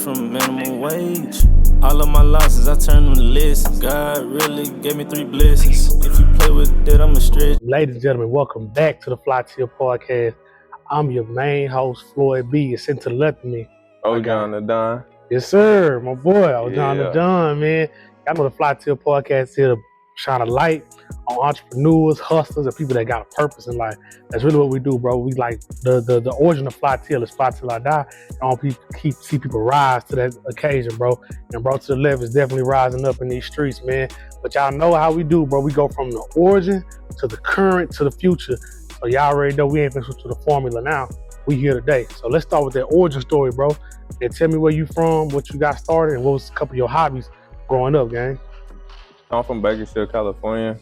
from minimum wage. All of my losses, I turned them to lessons. God really gave me 3 blessings. If you play with that, I'm a stretch. Ladies and gentlemen, welcome back to the Flytill podcast. I'm your main host, Floyd B. It's sent to left of me. Ojon the Don. Yes, sir. My boy, Ojon the Don, man. Y'all know the Flytill podcast here to shine a light on entrepreneurs, hustlers, and people that got a purpose in life. That's really what we do, bro. We like the origin of Flytill is Fly Till I Die. I want people see people rise to that occasion, bro. And bro, to the left is definitely rising up in these streets, man. But y'all know how we do, bro. We go from the origin to the current to the future. So y'all already know we ain't finna switch to the formula now. We here today. So let's start with that origin story, bro. And tell me where you from, what you got started, and what was a couple of your hobbies growing up, gang. I'm from Bakersfield, California.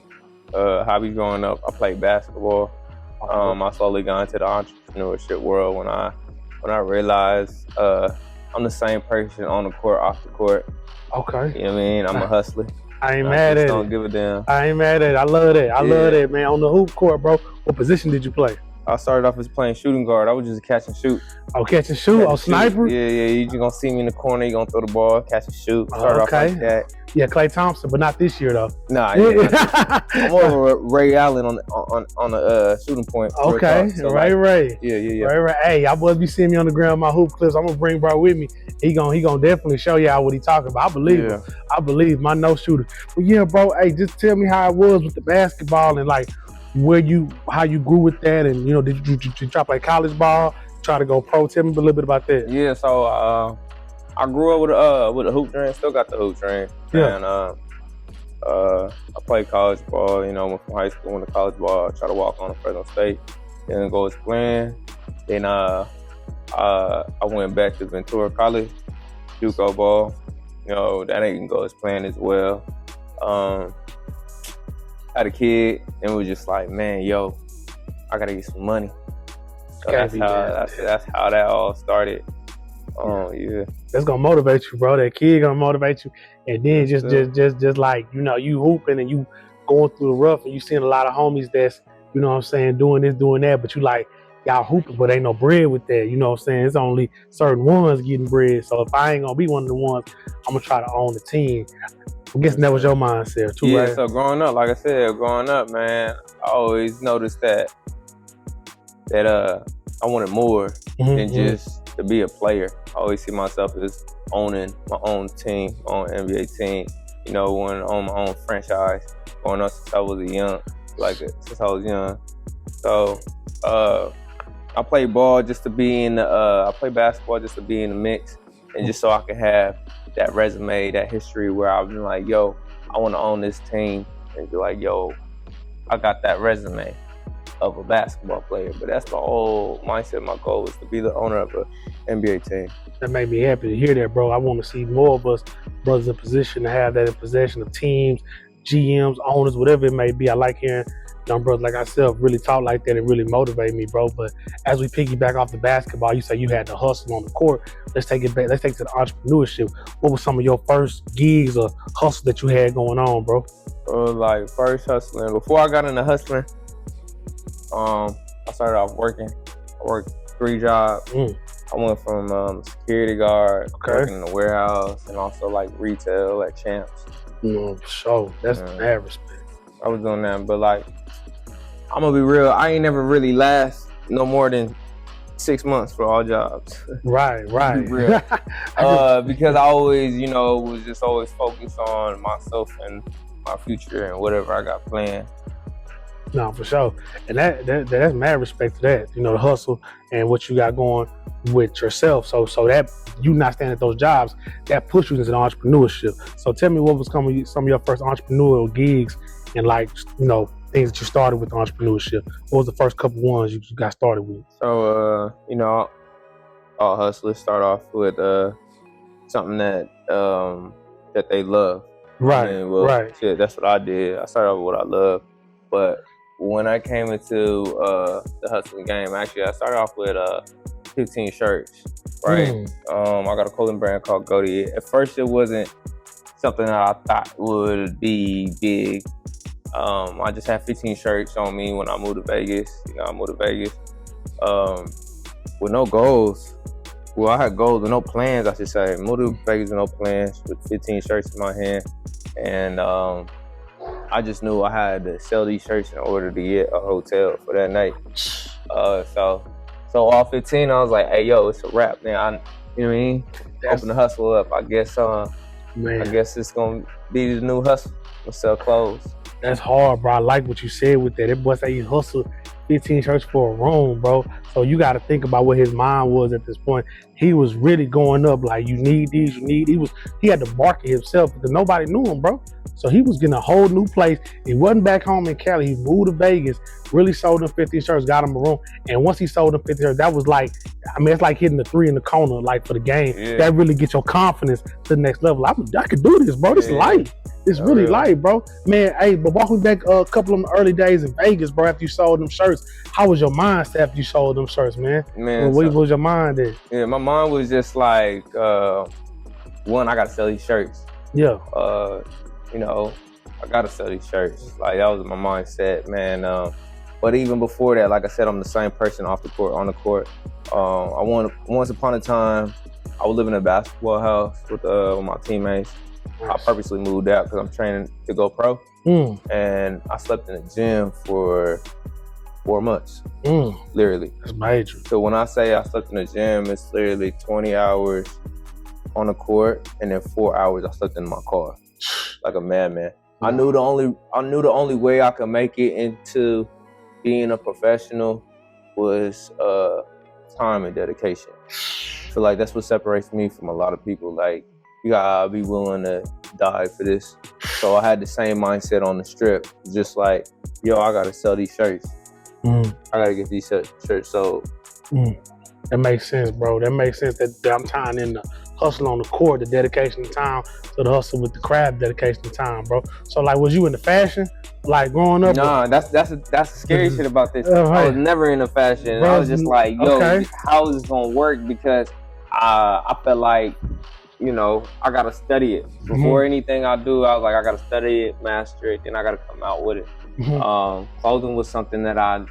Hobbies growing up, I played basketball. I slowly got into the entrepreneurship world when I realized I'm the same person on the court, off the court. Okay. You know what I mean? I'm a hustler. I ain't mad at it. Don't give a damn. I ain't mad at it. I love that. I love that, man. On the hoop court, bro, what position did you play? I started off as playing shooting guard. I was just catch and shoot. Oh, catch and shoot? Oh, sniper? Yeah. You just gonna see me in the corner. You gonna throw the ball, catch and shoot. Start off like that. Yeah, Klay Thompson, but not this year though. Nah, yeah. I'm more of a Ray Allen on the shooting point. Okay, so Ray. Yeah. Ray. Hey, y'all boys be seeing me on the ground, my hoop clips. I'm gonna bring bro with me. He gonna definitely show y'all what he talking about. I believe him. I believe my no shooter. But yeah, bro. Hey, just tell me how it was with the basketball and like how you grew with that, and you know, did you try to play college ball? Try to go pro? Tell me a little bit about that. Yeah, so I grew up with a hoop dream. Still got the hoop dream. Yeah. And I played college ball. You know, went from high school, went to college ball. Tried to walk on to Fresno State. Didn't go as planned. Then I went back to Ventura College, JUCO ball. You know, that ain't go as planned as well. Had a kid, and was just like, man, yo, I gotta get some money. So that's how that all started. Yeah. That's gonna motivate you, bro. That kid gonna motivate you, and then just like, you know, you hooping and you going through the rough, and you seeing a lot of homies that's, you know what I'm saying, doing this, doing that, but you like, y'all hooping, but ain't no bread with that. You know what I'm saying? It's only certain ones getting bread. So if I ain't gonna be one of the ones, I'm gonna try to own the team. I'm guessing that was your mindset too, yeah, right? So growing up, like I said, man, I always noticed that I wanted more than just to be a player. I always see myself as owning my own team, my own NBA team. You know, wanting to own my own franchise. Growing up since I was since I was young. So I played ball just to be in I play basketball just to be in the mix, and just so I could have that resume, that history where I've been like, yo, I want to own this team, and be like, yo, I got that resume of a basketball player. But that's my whole mindset. My goal is to be the owner of an NBA team. That made me happy to hear that, bro. I want to see more of us brothers in position to have that in possession of teams, GMs, owners, whatever it may be. I like hearing young brothers like myself really talk like that and really motivate me, bro. But as we piggyback off the basketball, you say you had to hustle on the court. Let's take it back. Let's take it to the entrepreneurship. What was some of your first gigs or hustle that you had going on, bro? Like first hustling. Before I got into hustling, I started off working. I worked 3 jobs. I went from security guard, working in the warehouse, and also like retail at Champs. For sure. That's mad respect. I was doing that, but like, I'm gonna be real, I ain't never really last no more than 6 months for all jobs. Right. Real. Because I always, you know, was just always focused on myself and my future and whatever I got planned. No, for sure. And that's mad respect to that, you know, the hustle and what you got going with yourself. So that you not staying at those jobs, that pushed you into the entrepreneurship. So tell me what was some of your first entrepreneurial gigs and like, you know, things that you started with entrepreneurship. What was the first couple ones you got started with? So, you know, all hustlers start off with something that they love. Right, I mean, right. Shit, that's what I did. I started off with what I love. But when I came into the hustling game, actually, I started off with 15 shirts, right? I got a clothing brand called Goody. At first, it wasn't something that I thought would be big. I just had 15 shirts on me when I moved to Vegas. You know, I moved to Vegas with no goals, Well, I had goals with no plans, I should say. Moved to Vegas with no plans, with 15 shirts in my hand. And I just knew I had to sell these shirts in order to get a hotel for that night. So all 15, I was like, hey, yo, it's a wrap, man. You know what I mean? Open the hustle up. I guess it's going to be the new hustle. We'll sell clothes. That's hard, bro. I like what you said with that. That boy say he hustled 15 shirts for a room, bro. So you got to think about what his mind was at this point. He was really going up like, you need these, you need. He had to market himself because nobody knew him, bro. So he was getting a whole new place. He wasn't back home in Cali. He moved to Vegas, really sold them 15 shirts, got him a room. And once he sold them 15 shirts, that was like, I mean, it's like hitting the 3 in the corner, like for the game. Yeah. That really gets your confidence to the next level. I could do this, bro. This is light. It's really light, bro. Man, hey, but walk me back a couple of them early days in Vegas, bro, after you sold them shirts. How was your mindset after you sold them shirts, man? What was your mind at? Yeah, my mind was just like, one, I got to sell these shirts. Yeah. You know, I got to sell these shirts. Like, that was my mindset, man. But even before that, like I said, I'm the same person off the court, on the court. Once upon a time, I was living in a basketball house with my teammates. I purposely moved out because I'm training to go pro. And I slept in the gym for 4 months, literally. That's major. So when I say I slept in the gym, it's literally 20 hours on the court, and then 4 hours I slept in my car, like a madman. I knew the only way I could make it into being a professional was time and dedication. So like that's what separates me from a lot of people. Like, you gotta be willing to die for this. So I had the same mindset on the strip. Just like, yo, I gotta sell these shirts. I gotta get these shirts sold. That makes sense, bro. That makes sense that I'm tying in the hustle on the court, the dedication to time, to the hustle with the craft, dedication to time, bro. So like, was you into fashion? Like growing up? Nah, that's the scary shit about this. I was never into fashion. Bro, I was just like, yo, how is this gonna work? Because I felt like, you know, I gotta study it. Before anything I do, I was like, I gotta study it, master it, then I gotta come out with it. Clothing was something that I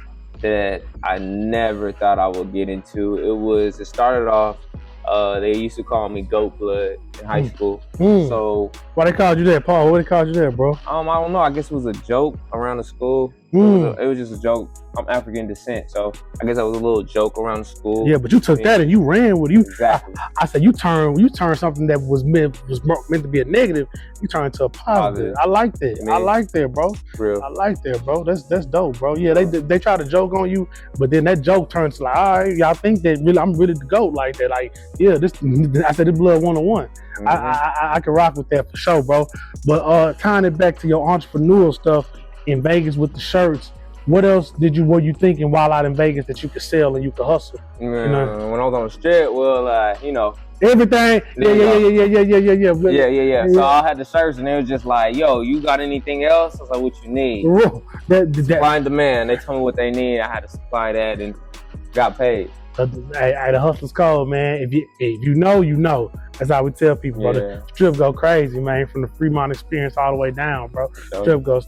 never thought I would get into. It started off, they used to call me Goat Blood in high school. So why they called you that, Paul? What they called you that, bro? I don't know. I guess it was a joke around the school. It was just a joke. I'm African descent, so I guess that was a little joke around the school. Yeah, but you took that and you ran with it. Exactly. I said you turned something that was meant to be a negative, you turned into a positive. I like that. I like that, bro. Real. I like that, bro. That's dope, bro. Yeah, they try to joke on you, but then that joke turns to like, all right, y'all think that really I'm really the GOAT like that. Like, yeah, I said this blood 101. I can rock with that for sure, bro. But tying it back to your entrepreneurial stuff in Vegas with the shirts, what else were you thinking while out in Vegas that you could sell and you could hustle? You know? When I was on the strip, well, you know, everything. Yeah. So I had the shirts, and they was just like, "Yo, you got anything else?" I was like, "What you need?" Supply and demand. They told me what they need. I had to supply that, and got paid. The hustle's cold, man. If you know, you know. That's how we tell people, bro. The strip go crazy, man. From the Fremont experience all the way down, bro. Strip go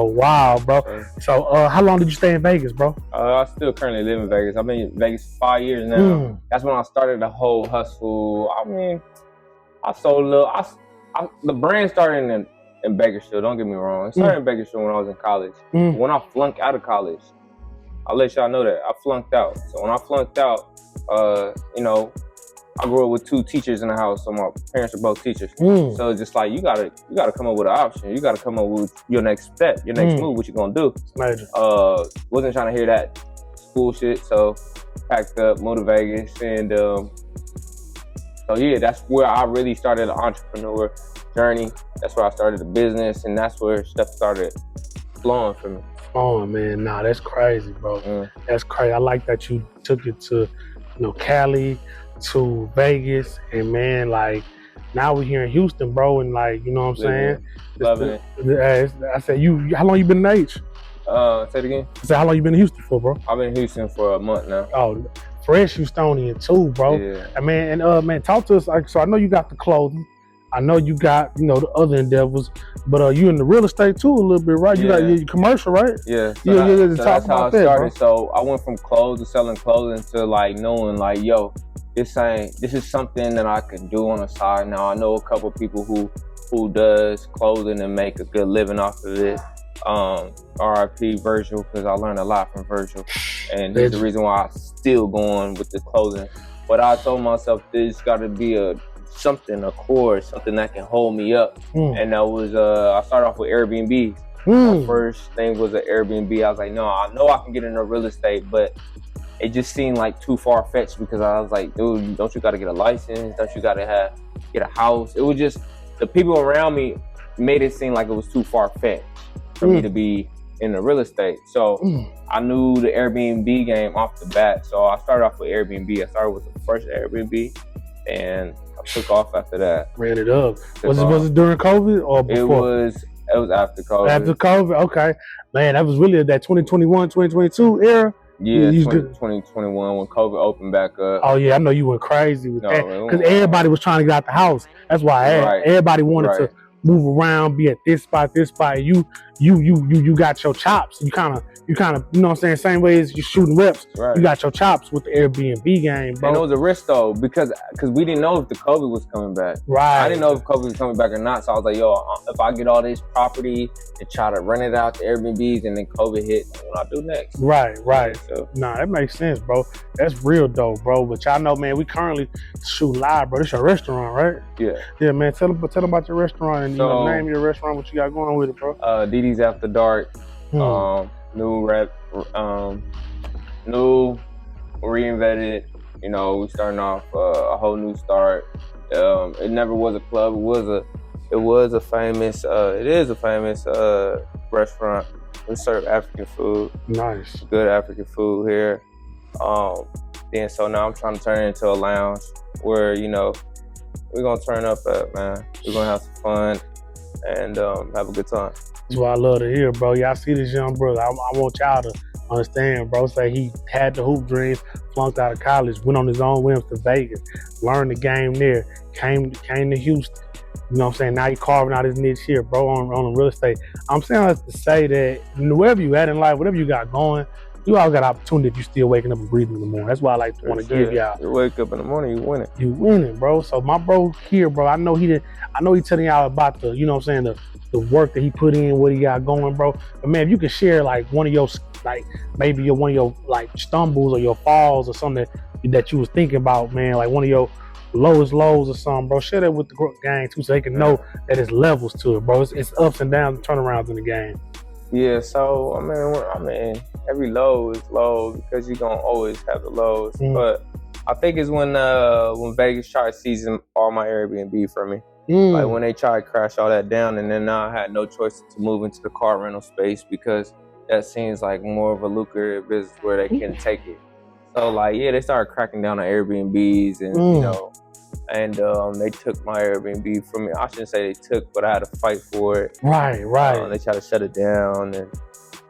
wild, bro. So, how long did you stay in Vegas, bro? I still currently live in Vegas. I've been in Vegas for 5 years now. That's when I started the whole hustle. I mean, I sold a little. The brand started in Bakersfield. Don't get me wrong. It started in Bakersfield when I was in college. When I flunked out of college, I'll let y'all know that I flunked out. So when I flunked out, you know, I grew up with 2 teachers in the house, so my parents are both teachers. So it's just like you gotta come up with an option. You gotta come up with your next step, your next move, what you gonna do. Wasn't trying to hear that school shit, so packed up, moved to Vegas, and so yeah, that's where I really started the entrepreneur journey. That's where I started the business, and that's where stuff started flowing for me. Oh man, nah, that's crazy, bro. That's crazy. I like that you took it to, Cali, to Vegas, and man, like now we're here in Houston, bro, and like, you know what I'm saying? Loving it. I said, how long you been in H? Say it again. I said, how long you been in Houston for, bro? I've been in Houston for a month now. Oh, fresh Houstonian too, bro. Yeah. Man, talk to us. Like, so I know you got the clothing. I know you got, the other endeavors, but you in the real estate too a little bit, right? You got your commercial, right? Yeah. So that's how I started. So I went from clothes to selling clothing to like knowing like, yo, this is something that I can do on the side. Now I know a couple people who does clothing and make a good living off of it. RIP Virgil, because I learned a lot from Virgil, and there's the reason why I'm still going with the clothing. But I told myself there's got to be a core, something that can hold me up. And that was I started off with Airbnb. My first thing was an Airbnb. I was like, no, I know I can get into real estate, but it just seemed like too far-fetched, because I was like, dude, don't you got to get a license? Don't you got to get a house? It was just, the people around me made it seem like it was too far-fetched for me to be in the real estate. So I knew the Airbnb game off the bat. So I started off with Airbnb. I started with the first Airbnb, and I took off after that. Ran it up. Was it during COVID or before? It was after COVID. After COVID, okay. Man, that was really that 2021, 2022 era. Yeah, 2021 when COVID opened back up. Oh yeah, I know you went crazy with that, because everybody was trying to get out the house. That's why everybody wanted to move around, be at this spot. You got your chops. You kind of, you know what I'm saying? Same way as you shooting reps. Right. You got your chops with the Airbnb game, bro. And it was a risk though, because we didn't know if the COVID was coming back. Right. I didn't know if COVID was coming back or not. So I was like, yo, if I get all this property and try to rent it out to Airbnbs and then COVID hit, what I do next? Right. So, nah, that makes sense, bro. That's real dope, bro. But y'all know, man, we currently shoot live, bro. This your restaurant, right? Yeah. Yeah, man. Tell them about your restaurant and name your restaurant, what you got going with it, bro. DD's After Dark. New reinvented. You know, we starting off a whole new start. It never was a club. It is a famous restaurant. We serve African food. Nice. Good African food here. Then so now I'm trying to turn it into a lounge where, you know, we're gonna turn up at, man. We're gonna have some fun and have a good time. That's what I love to hear, bro. Y'all see this young brother. I want y'all to understand, bro. Say he had the hoop dreams, flunked out of college, went on his own whims to Vegas, learned the game there, came to Houston. You know what I'm saying? Now he carving out his niche here, bro, on real estate. I'm saying that to say that wherever you at in life, whatever you got going, you always got opportunity if you still waking up and breathing in the morning. That's why I like to want to give y'all. You wake up in the morning, you winning. You winning, bro. So my bro here, bro, I know he telling y'all about the, you know what I'm saying, the work that he put in, what he got going, bro. But man, if you could share like one of your, like maybe one of your like stumbles or your falls or something that you was thinking about, man, like one of your lowest lows or something, bro. Share that with the gang too, so they can know that it's levels to it, bro. It's ups and downs and turnarounds in the game. Yeah, so I mean, every low is low because you're gonna always have the lows. But I think it's when Vegas tried seizing all my Airbnb from me. Like when they tried to crash all that down, and then now I had no choice to move into the car rental space because that seems like more of a lucrative business where they can take it. So like, yeah, they started cracking down on Airbnbs and you know, and they took my Airbnb from me. I shouldn't say they took, but I had to fight for it. Right. They tried to shut it down, and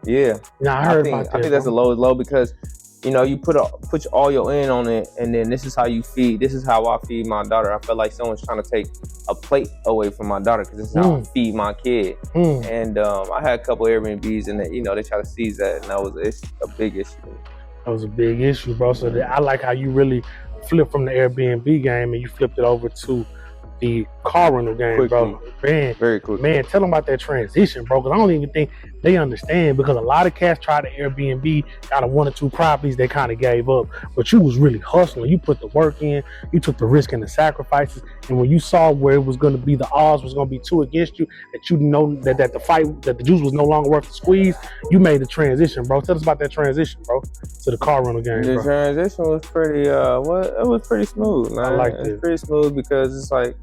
yeah. Yeah, I think that's the lowest low because, you know, you put all your in on it, and then this is how you feed. This is how I feed my daughter. I feel like someone's trying to take a plate away from my daughter because this is how I feed my kid. And I had a couple Airbnbs, and you know, they try to seize that, and that was a big issue. That was a big issue, bro. So I like how you really flipped from the Airbnb game and you flipped it over to the car rental game, quickly, bro. Man, very quick. Man, tell them about that transition, bro, because I don't even think they understand, because a lot of cats tried to Airbnb, got 1 or 2 properties, they kind of gave up. But you was really hustling. You put the work in, you took the risk and the sacrifices, and when you saw where it was going to be, the odds was going to be 2 against you, that you know that the fight, that the juice was no longer worth the squeeze, you made the transition, bro. Tell us about that transition, bro, to the car rental game, The transition was pretty, it was pretty smooth, man. I like it. It's pretty smooth because it's like,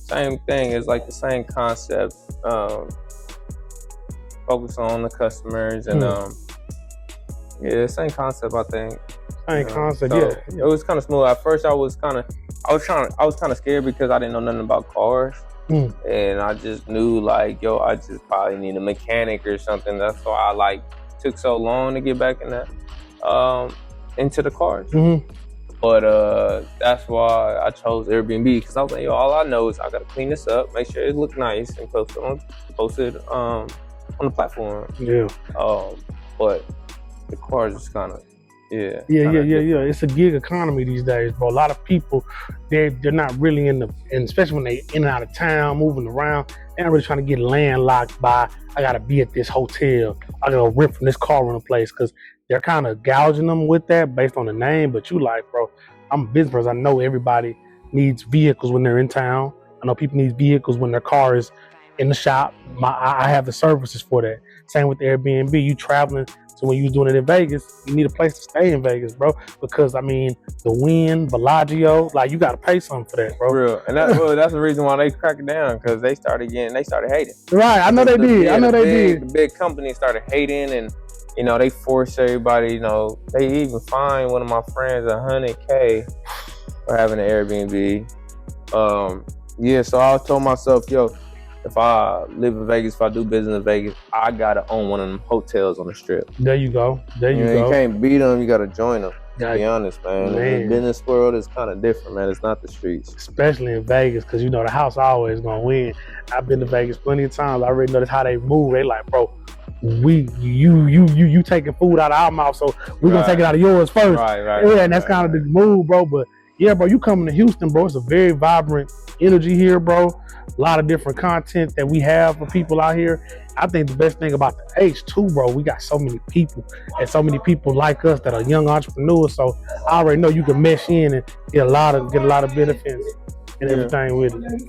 same thing. It's like the same concept. Focus on the customers and yeah, same concept. I think. Same concept. So yeah. It was kind of smooth. At first, I was kind of scared because I didn't know nothing about cars, and I just knew like, yo, I just probably need a mechanic or something. That's why I like took so long to get back in that into the cars. But that's why I chose Airbnb, because I was like, yo, all I know is I gotta clean this up, make sure it look nice, and post it on the platform. Yeah. But the cars is kind of Yeah. Yeah. It's a gig economy these days, bro. A lot of people, they're not really and especially when they in and out of town, moving around, they're not really trying to get landlocked by, I gotta be at this hotel, I gotta rent from this car rental place, because they're kind of gouging them with that based on the name. But you like, bro, I'm a business person. I know everybody needs vehicles when they're in town. I know people need vehicles when their car is in the shop. I have the services for that. Same with the Airbnb. You traveling, so when you doing it in Vegas, you need a place to stay in Vegas, bro. Because I mean, the Wynn, Bellagio, like you got to pay something for that, bro. Real, and that's the reason why they cracked it down, because they started hating. Right, I know they did. I know they did. The big companies started hating, and you know they forced everybody. You know, they even fined one of my friends $100K for having an Airbnb. Yeah, so I told myself, yo, if I live in Vegas, if I do business in Vegas, I gotta own one of them hotels on the Strip. There you go. There you go. You can't beat them. You gotta join them. Yeah, to be honest, man. The business world is kind of different, man. It's not the streets. Especially in Vegas, because you know the house always gonna win. I've been to Vegas plenty of times. I already noticed how they move. They like, bro, you taking food out of our mouth, so we're gonna take it out of yours first. Right. Yeah, and that's kind of the move, bro. But yeah, bro, you coming to Houston, bro. It's a very vibrant energy here, bro. A lot of different content that we have for people out here. I think the best thing about the H too, bro, we got so many people and so many people like us that are young entrepreneurs. So I already know you can mesh in and get a lot of benefits and everything with it.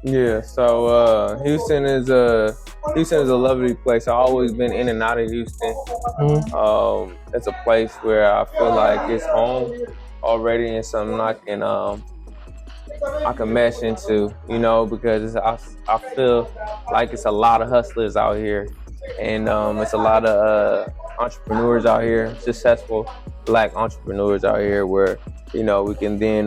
Yeah, so Houston is a lovely place. I've always been in and out of Houston. Mm-hmm. It's a place where I feel like it's home already, and something I can mesh into, you know, because I feel like it's a lot of hustlers out here, and it's a lot of entrepreneurs out here, successful Black entrepreneurs out here, where you know we can then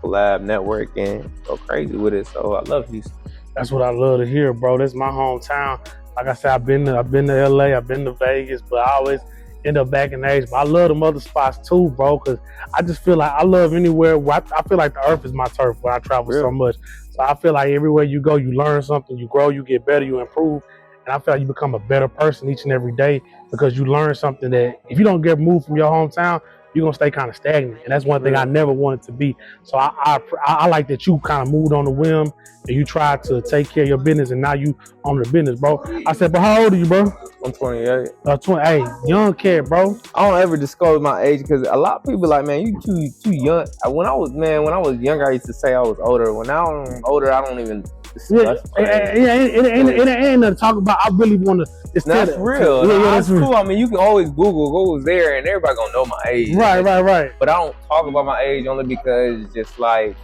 collab, network, and go crazy with it. So I love Houston. That's what I love to hear, bro. This is my hometown. Like I said, I've been to LA, I've been to Vegas, but I always end up back in the H. But I love them other spots too, bro, because I just feel like I love anywhere where I feel like the earth is my turf when I travel so much. So I feel like everywhere you go, you learn something, you grow, you get better, you improve. And I feel like you become a better person each and every day because you learn something that if you don't get moved from your hometown, you're going to stay kind of stagnant. And that's one thing I never wanted to be. So I like that you kind of moved on the whim and you tried to take care of your business, and now you on the business, bro. I said, but how old are you, bro? I'm 28. 28, young kid, bro. I don't ever disclose my age because a lot of people like, man, you too young. When I was younger, I used to say I was older. When now I'm older, I don't even discuss. It ain't nothing to talk about. I really want to. That's real. That's cool. I mean, you can always Google's there, and everybody gonna know my age. Right. But I don't talk about my age only because it's just like,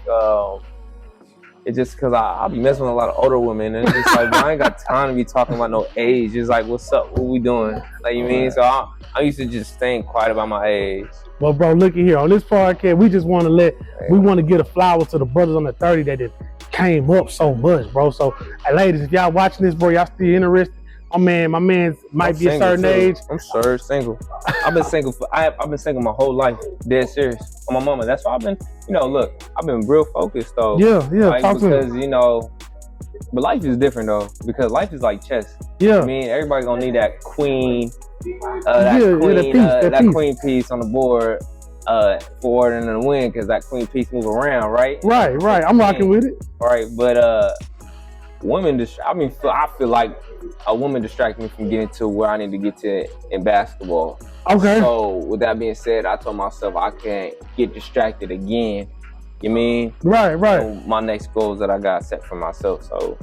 it's just because I be messing with a lot of older women, and it's just like, I ain't got time to be talking about no age. It's like, what's up? What we doing? Like, you mean? So I used to just staying quiet about my age. Well, bro, look at here. On this podcast, we just want to we want to get a flower to the brothers on the 30 that just came up so much, bro. So, ladies, if y'all watching this, bro, y'all still interested? My man might be a certain age. I'm sure single. I've been single I've been single my whole life. Dead serious. On my mama. That's why I've been, look, I've been real focused though. Yeah. Like, because but life is different though, because life is like chess. Yeah. I mean, everybody gonna need that queen, that queen piece on the board for it and the win, because that queen piece move around, right? Right. I'm rocking with it. Right, but women, I feel like a woman distracts me from getting to where I need to get to in basketball. Okay. So with that being said, I told myself I can't get distracted again. You mean? Right. So my next goals that I got set for myself. So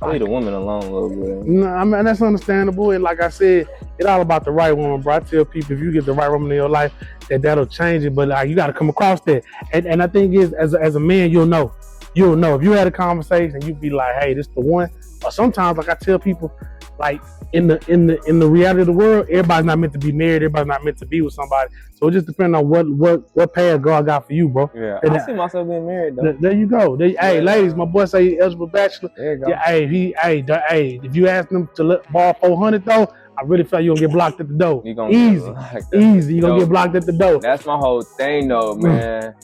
I leave a woman alone a little bit. No, I mean, that's understandable. And like I said, it's all about the right woman, bro. I tell people, if you get the right woman in your life, that'll change it. But like, you got to come across that. And I think is as a man, you'll know. If you had a conversation, you'd be like, hey, this the one. Or sometimes, like I tell people, like in the reality of the world, everybody's not meant to be married, everybody's not meant to be with somebody. So it just depends on what path God got for you, bro. Yeah, I see myself being married though. There you go. Hey, ladies, my boy say eligible bachelor. There you go. Yeah, if you ask them to ball 400 though, I really feel you're gonna get blocked at the door. Easy. You're gonna get blocked at the door. That's my whole thing though, man.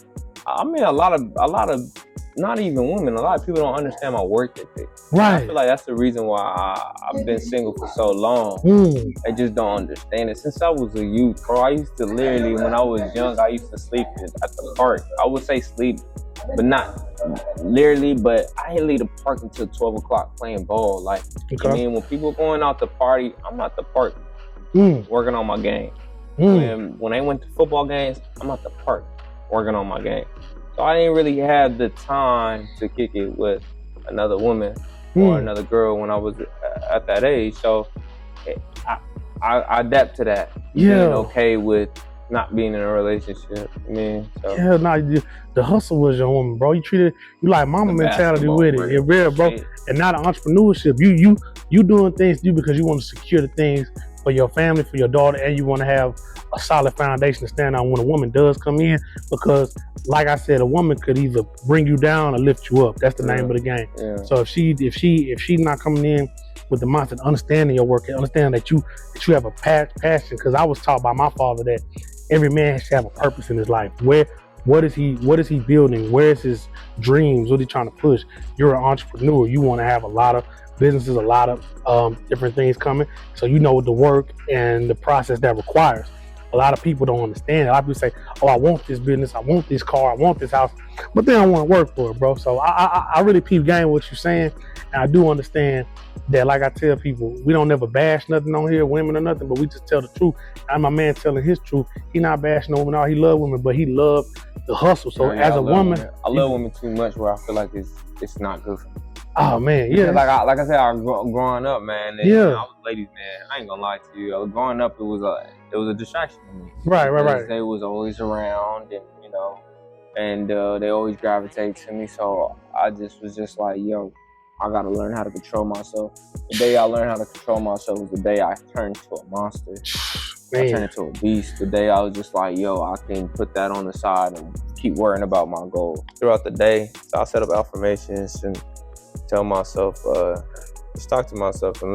I mean, a lot of not even women, a lot of people don't understand my work ethic. Right. I feel like that's the reason why I've been single for so long. They just don't understand it. Since I was a youth, bro, I used to literally, when I was young, I used to sleep at the park. I would say sleep, but not literally, but I didn't leave the park until 12 o'clock playing ball. Like, I mean, when people going out to party, I'm at the park working on my game. When they went to football games, I'm at the park working on my game. So I didn't really have the time to kick it with another woman or another girl when I was at that age. So I adapt to that. Being okay with not being in a relationship. I mean, so. Yeah, nah, the hustle was your woman, bro. You like mama mentality with it. It's real, bro. And not entrepreneurship. You doing things because you want to secure the things for your family, for your daughter, and you want to have a solid foundation to stand on when a woman does come in. Because, like I said, a woman could either bring you down or lift you up. That's the name of the game. Yeah. So if she's not coming in with the mindset, understanding your work, understanding that you have a passion. Because I was taught by my father that every man should have a purpose in his life. What is he building? Where is his dreams? What is he trying to push? You're an entrepreneur. You want to have a lot of businesses, a lot of different things coming. So you know the work and the process that requires. A lot of people don't understand. A lot of people say, oh, I want this business, I want this car, I want this house, but they don't want to work for it, bro. So I really peep game what you're saying. And I do understand that, like I tell people, we don't never bash nothing on here, women or nothing, but we just tell the truth. And my man telling his truth, he not bashing no women out. He love women, but he love the hustle. So as a woman, I love women too much where I feel like it's not good for me. Oh man, yeah. Like I said, I growing up, man. And, I was ladies, man. I ain't gonna lie to you. Growing up, it was a distraction to me. Right. They was always around, and and they always gravitate to me. So I just was just like, yo, I gotta learn how to control myself. The day I learned how to control myself was the day I turned into a monster. Man. I turned into a beast. The day I was just like, yo, I can put that on the side and keep worrying about my goal. Throughout the day, I set up affirmations and tell myself, just talk to myself and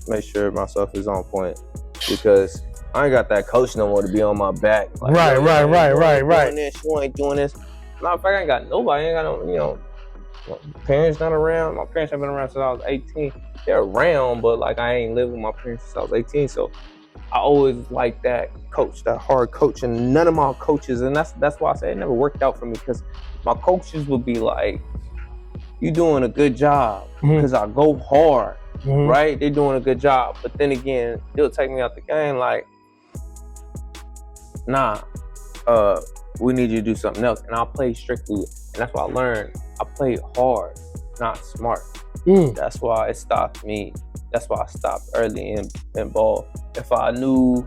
make sure myself is on point, because I ain't got that coach no more to be on my back. Like, right. You ain't doing this. Matter of fact, I ain't got nobody. I ain't got no, parents not around. My parents have been around since I was 18. They're around, but like I ain't lived with my parents since I was 18. So I always liked that coach, that hard coach, and none of my coaches, and that's why I say it never worked out for me, because my coaches would be like, you doing a good job, because I go hard, right? They're doing a good job. But then again, they'll take me out the game like, nah, we need you to do something else. And I'll play strictly, and that's what I learned. I played hard, not smart. That's why it stopped me. That's why I stopped early in ball. If I knew,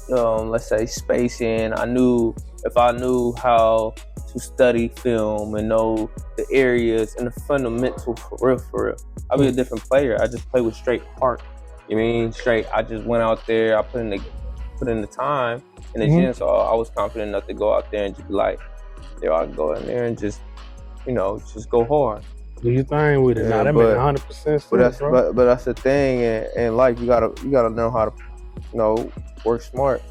let's say spacing, if I knew how to study film and know the areas and the fundamental for real. I'll be a different player. I just play with straight heart. You mean straight? I just went out there. I put in the time in the gym, so I was confident enough to go out there and just be like, yo, I can go in there and just go hard. Do your thing with it. Nah, that makes 100% sense, but that's the thing, and like you gotta know how to, work smart.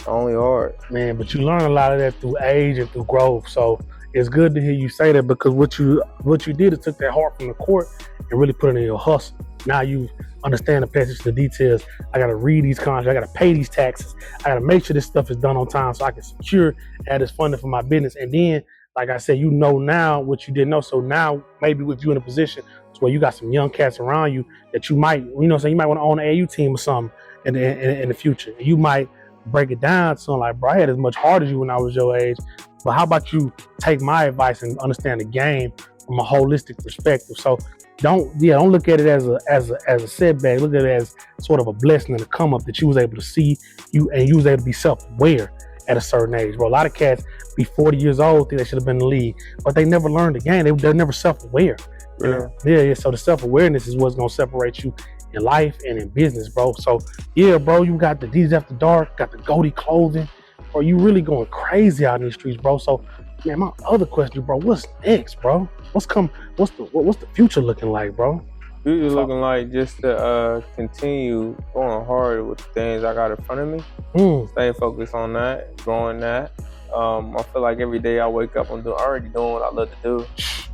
Only hard. Man, but you learn a lot of that through age and through growth. So it's good to hear you say that, because what you did is took that heart from the court and really put it in your hustle. Now you understand the passage, the details. I got to read these contracts. I got to pay these taxes. I got to make sure this stuff is done on time so I can secure and this funding for my business. And then, like I said, now what you didn't know. So now maybe with you in a position where you got some young cats around you that you might, you might want to own an AU team or something in the future. You might break it down to them like, bro, I had as much heart as you when I was your age, but how about you take my advice and understand the game from a holistic perspective? So don't look at it as a setback. Look at it as sort of a blessing and a come up that you was able to see you, and you was able to be self-aware at a certain age, bro. A lot of cats be 40 years old, think they should have been in the league, but they never learned the game. They're never self-aware. Yeah. So the self-awareness is what's gonna separate you in life and in business, bro. So yeah, bro, you got the D's After Dark, got the Goldie clothing, bro. You really going crazy out in these streets, bro. So man, my other question, bro, what's next, bro? What's the future looking like, bro? Future looking like just to continue going hard with the things I got in front of me. Stay focused on that, growing that. I feel like every day I wake up, I'm already doing what I love to do.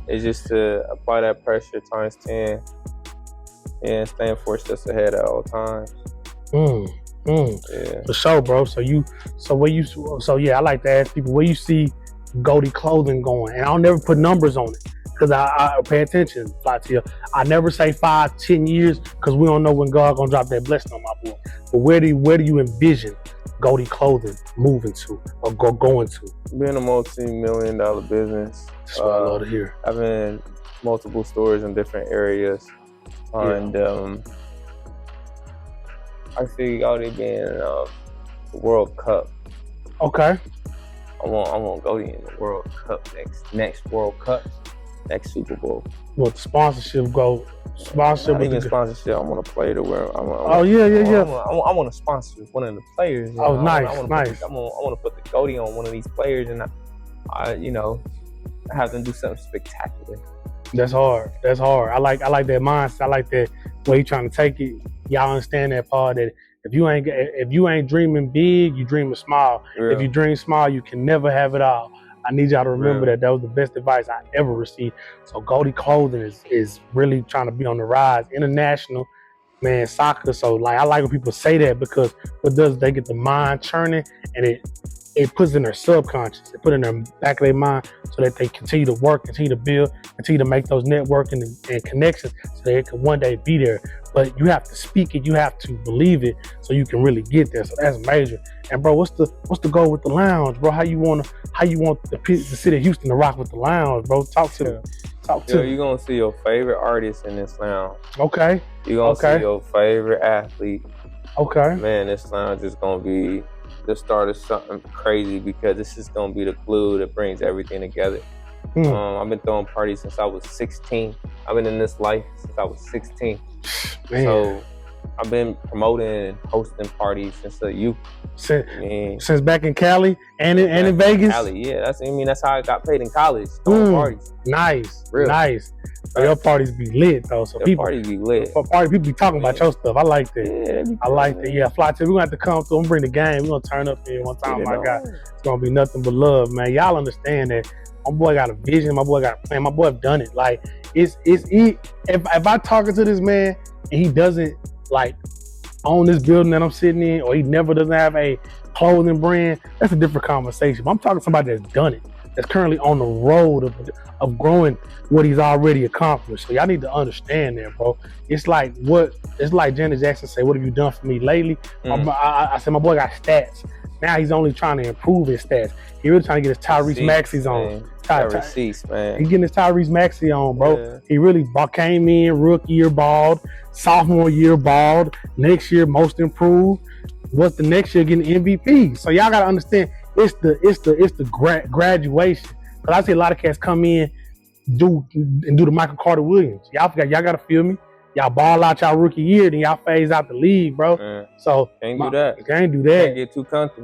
It's just to apply that pressure times 10 and staying 4 steps ahead at all times. Yeah. For sure, bro. So yeah, I like to ask people where you see Goldie clothing going, and I'll never put numbers on it because I pay attention, Flytill. I never say 5, 10 years because we don't know when God gonna drop that blessing on my boy. But where do you envision Goldie clothing moving to or going to? Being a multi-million-dollar business. That's what I love to hear. Having multiple stores in different areas, and I see Goldie being the World Cup. Okay. I want Goldie in the World Cup next World Cup, next Super Bowl. What sponsorship go? Sponsorship? Not even sponsorship. I want a player to wear. I want to sponsor one of the players. Oh, nice. I want to put the Goldie on one of these players, and I have them do something spectacular. That's hard. I like that mindset. I like that way you trying to take it. Y'all understand that part that if you ain't dreaming big, you dreaming small. Real. If you dream small, you can never have it all. I need y'all to remember that was the best advice I ever received. So Goldie Clothing is really trying to be on the rise. International, man, soccer. So like I like when people say that because what does they get the mind churning and it puts in their subconscious. It put in their back of their mind so that they continue to work, continue to build, continue to make those networking and connections so they can one day be there. But you have to speak it, you have to believe it so you can really get there. So that's major. And bro, what's the goal with the lounge, bro? How you want the city of Houston to rock with the lounge, bro? Talk to me. You're gonna see your favorite artist in this lounge. Okay. You're gonna see your favorite athlete. Okay. Man, this lounge is gonna be the start of something crazy because this is gonna be the glue that brings everything together. I've been throwing parties since I was 16. I've been in this life since I was 16. Man. So I've been promoting and hosting parties since the youth. Since back in Cali and in Vegas? Cali, yeah. That's how I got paid in college, throwing parties. Nice. Real. Nice. So your parties be lit though. So parties be lit. People be talking about your stuff. I like that. Yeah, I like that. Yeah, Flytill, we're gonna have to come through and bring the game. We're gonna turn up here one time. My God. It's gonna be nothing but love, man. Y'all understand that my boy got a vision, my boy got a plan, my boy have done it. Like if I talking to this man and he doesn't like own this building that I'm sitting in, or he never doesn't have a clothing brand, that's a different conversation. But I'm talking to somebody that's done it, that's currently on the road of growing what he's already accomplished. So y'all need to understand that, bro. It's like Janet Jackson say, "What have you done for me lately?" I said, my boy got stats. Now he's only trying to improve his stats. He really trying to get his Tyrese Maxey's on. Receipts, man. He's getting his Tyrese Maxey on, bro. Yeah. He really came in rookie year balled, sophomore year balled, next year most improved. What's the next year getting MVP? So y'all gotta understand it's the graduation. Cause I see a lot of cats come in do the Michael Carter Williams. Y'all gotta feel me. Y'all ball out y'all rookie year, then y'all phase out the league, bro. So can't do that. Can't do that.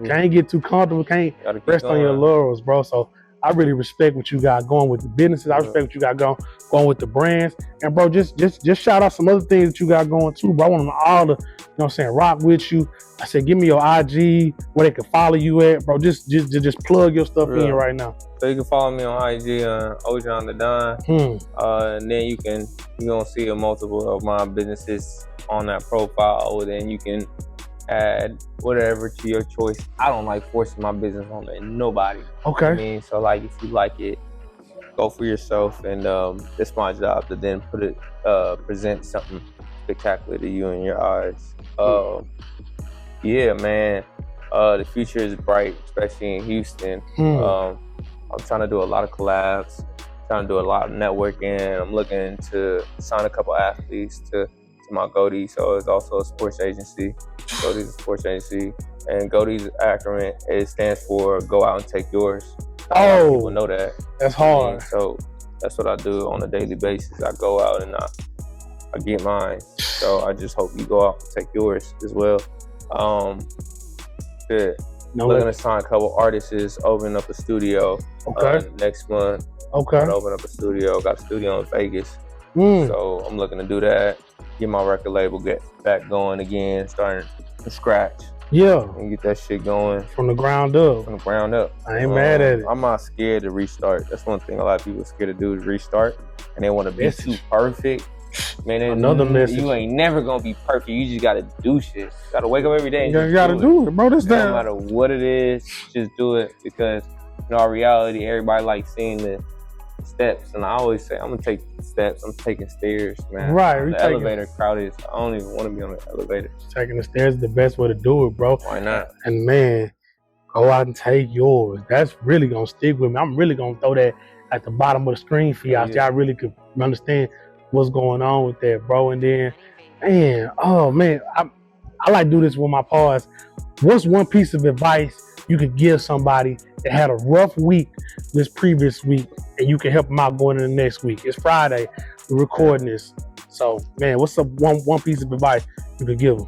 Can't get too comfortable. Can't rest on your laurels, bro. So I really respect what you got going with the businesses. I respect what you got going with the brands. And bro, just shout out some other things that you got going too, bro. I want them all to, you know what I'm saying, rock with you. I said, give me your IG, where they can follow you at, bro. Just plug your stuff in right now. So you can follow me on IG on Ojon the Don. And then you're gonna see a multiple of my businesses on that profile. Then you can add whatever to your choice. I don't like forcing my business on nobody. Okay. I mean, so like if you like it, go for yourself, and it's my job to then present something spectacular to you in your eyes. Yeah, man. The future is bright, especially in Houston. I'm trying to do a lot of collabs, trying to do a lot of networking. I'm looking to sign a couple athletes to my Goldie. So it's also a sports agency. Goldie's a sports agency. And Goldie's acronym, it stands for Go Out and Take Yours. People know that. That's hard. So that's what I do on a daily basis. I go out and I get mine. So I just hope you go out and take yours as well. Looking to sign a couple artists, open up a studio next month. Okay. I'm open up a studio. Got a studio in Vegas. So I'm looking to do that. Get my record label back going again, starting from scratch. Yeah. And get that shit going from the ground up. From the ground up. I ain't mad at it. I'm not scared to restart. That's one thing a lot of people are scared to do is restart. And they want to be too perfect. Man, another message. You ain't never gonna be perfect. You just gotta do shit. You gotta wake up every day and you gotta do it, bro. That's no matter what it is, just do it. Because in our reality, everybody likes seeing the steps, and I always say I'm gonna take steps. I'm taking stairs, man. Right. The elevator crowded. I don't even want to be on the elevator. Taking the stairs is the best way to do it, bro. Why not? And man, go out and take yours. That's really gonna stick with me. I'm really gonna throw that at the bottom of the screen for y'all, so y'all really could understand what's going on with that, bro. And then, man, oh man, I like to do this with my pause. What's one piece of advice you could give somebody that had a rough week this previous week, and you can help them out going into the next week? It's Friday, we're recording this. So, man, what's up one piece of advice you could give them?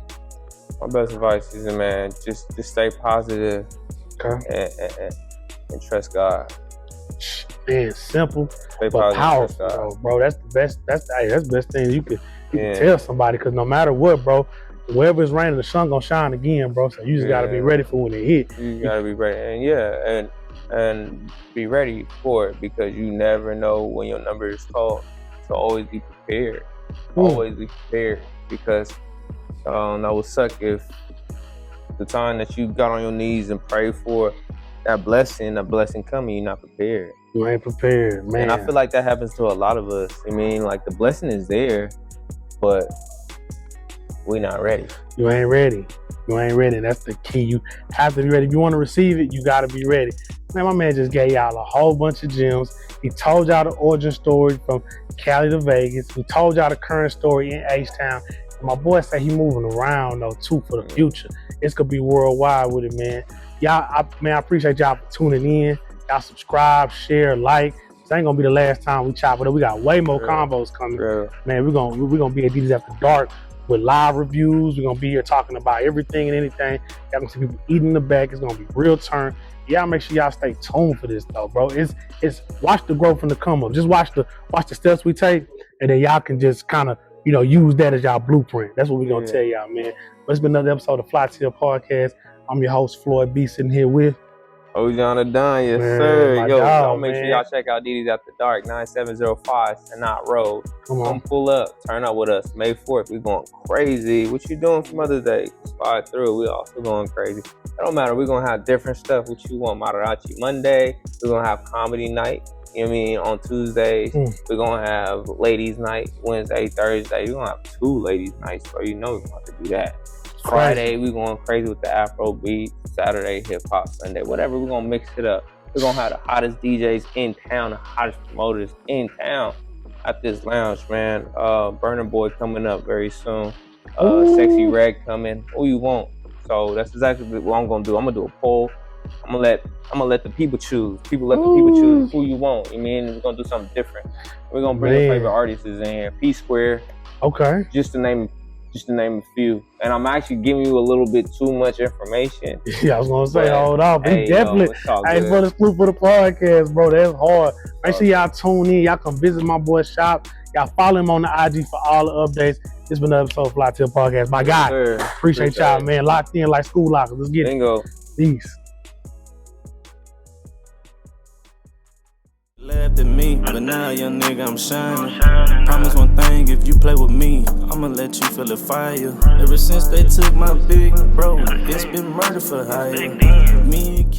My best advice is, man, just stay positive, okay, and trust God. Man, simple but powerful, bro. That's the best. That's the best thing you can tell somebody. Because no matter what, bro, wherever it's raining, the sun gonna shine again, bro. So you just gotta be ready for when it hit. You gotta be ready, and be ready for it, because you never know when your number is called. So always be prepared. Always be prepared, because that would suck if the time that you got on your knees and prayed for that blessing coming, you're not prepared. You ain't prepared, man. And I feel like that happens to a lot of us. I mean, like, the blessing is there, but we're not ready. You ain't ready. You ain't ready. That's the key. You have to be ready. If you want to receive it, you got to be ready. Man, my man just gave y'all a whole bunch of gems. He told y'all the origin story from Cali to Vegas. He told y'all the current story in H-Town. And my boy said he moving around, though, too, for the future. It's going to be worldwide with it, man. Y'all, I appreciate y'all for tuning in. Y'all subscribe, share, like. This ain't gonna be the last time we chop it up. We got way more combos coming. Man, we're gonna be at DD's After Dark with live reviews. We're gonna be here talking about everything and anything. Y'all gonna see people eating in the back. It's gonna be real turn. Y'all make sure y'all stay tuned for this, though, bro. It's watch the growth and the come up. Just watch the steps we take, and then y'all can just kind of, you know, use that as y'all blueprint. That's what we're gonna tell y'all, man. But it's been another episode of Flytill Podcast. I'm your host, Floyd B, sitting here with Ojon the Don, yes, man, sir. Yo, y'all make sure y'all check out DD's After Dark, 9705 Sanat Road. Come pull up, turn up with us. May 4th, we going crazy. What you doing for Mother's Day? Slide through. We also going crazy. It don't matter. We're going to have different stuff. What you want? Mariachi Monday. We're going to have comedy night. You know what I mean? On Tuesdays. We're going to have ladies night. Wednesday, Thursday. We're going to have 2 ladies nights, so you know we're going to have to do that. Friday, we going crazy with the Afro beat. Saturday, hip hop. Sunday, whatever. We're gonna mix it up. We're gonna have the hottest DJs in town, the hottest promoters in town at this lounge, man. Burner Boy coming up very soon. Sexy Red coming. Who you want? So that's exactly what I'm gonna do. I'm gonna do a poll. I'm gonna let the people choose. People let the people choose who you want. You mean we're gonna do something different. We're gonna bring your favorite artists in here. P Square. Okay. Just to name a few. And I'm actually giving you a little bit too much information. Yeah, I was gonna say, hold on. Hey, definitely. Hey, for the podcast, bro. That's hard. Make sure y'all tune in. Y'all come visit my boy's shop. Y'all follow him on the IG for all the updates. This been another episode of Flytill Podcast. My guy. Appreciate y'all, man. Locked in like school lockers. Let's get it. Peace. Laughed at me, but now young nigga I'm shining. Promise one thing, if you play with me, I'ma let you feel the fire. Ever since they took my big bro, it's been murder for hire. Me and